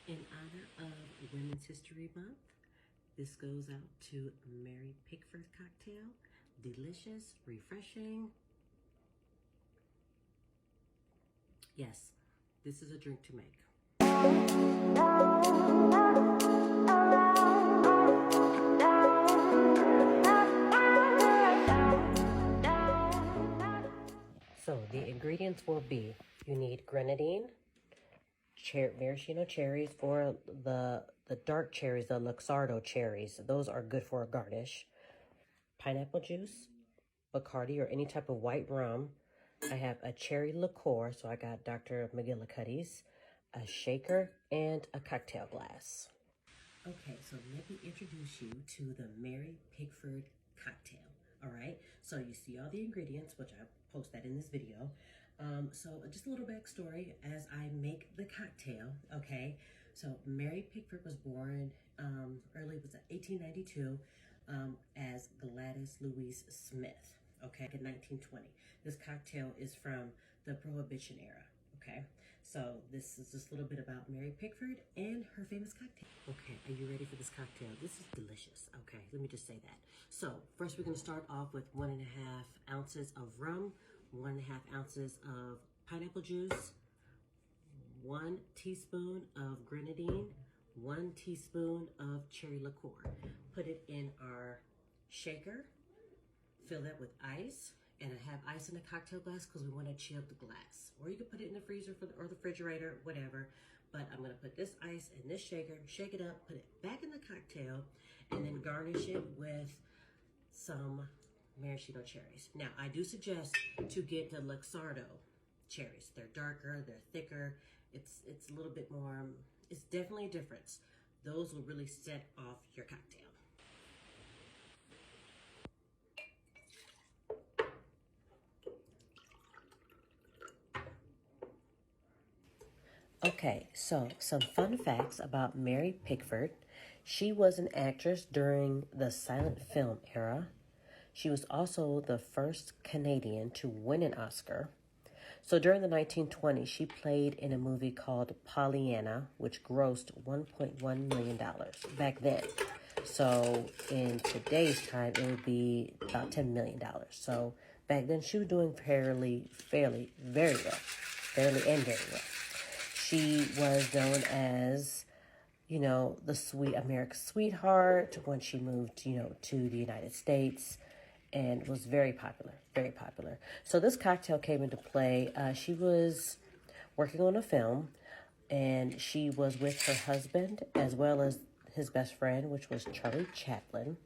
In honor of Women's History Month, this goes out to Mary Pickford cocktail. Delicious, refreshing. Yes, this is a drink to make. So the ingredients will be, you need grenadine, maraschino cherries for the dark cherries, the Luxardo cherries. Those are good for a garnish. Pineapple juice, Bacardi or any type of white rum. I have a cherry liqueur, so I got Dr. McGillicuddy's, a shaker, and a cocktail glass. Okay, so let me introduce you to the Mary Pickford cocktail. All right, so you see all the ingredients, which I post that in this video. So just a little backstory as I make the cocktail, okay? So Mary Pickford was born early, was 1892, as Gladys Louise Smith, okay, in 1920. This cocktail is from the Prohibition era, okay? So this is just a little bit about Mary Pickford and her famous cocktail. Okay, are you ready for this cocktail? This is delicious, okay? Let me just say that. So first we're gonna start off with 1.5 ounces of rum, 1.5 ounces of pineapple juice, 1 teaspoon of grenadine, 1 teaspoon of cherry liqueur. Put it in our shaker, fill that with ice, and I have ice in a cocktail glass because we want to chill the glass. Or you can put it in the freezer or the refrigerator, whatever. But I'm going to put this ice in this shaker, shake it up, put it back in the cocktail, and then garnish it with some maraschino cherries. Now, I do suggest to get the Luxardo cherries. They're darker, they're thicker. It's a little bit more, it's definitely a difference. Those will really set off your cocktail. Okay, so some fun facts about Mary Pickford. She was an actress during the silent film era. She was also the first Canadian to win an Oscar. So during the 1920s, she played in a movie called Pollyanna, which grossed $1.1 million back then. So in today's time, it would be about $10 million. So back then, she was doing very well. Fairly and very well. She was known as, you know, the sweet America's sweetheart when she moved, you know, to the United States, and was very popular, very popular. So this cocktail came into play. She was working on a film, and she was with her husband as well as his best friend, which was Charlie Chaplin.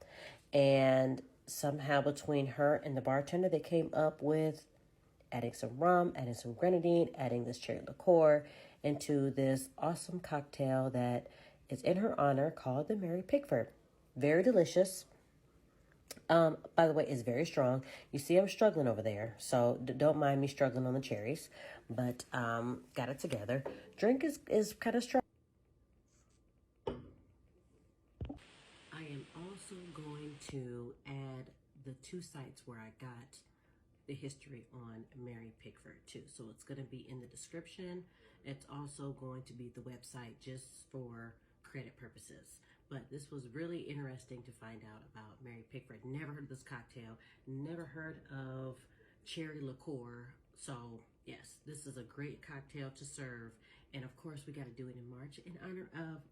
And somehow between her and the bartender, they came up with adding some rum, adding some grenadine, adding this cherry liqueur into this awesome cocktail that is in her honor called the Mary Pickford. Very delicious. By the way, it's very strong. You see I'm struggling over there, so don't mind me struggling on the cherries, but got it together. Drink is kind of strong. I am also going to add the 2 sites where I got the history on Mary Pickford too. So it's going to be in the description. It's also going to be the website just for credit purposes. But this was really interesting to find out about Mary Pickford. Never heard of this cocktail, never heard of cherry liqueur. So yes, this is a great cocktail to serve. And of course we got to do it in March in honor of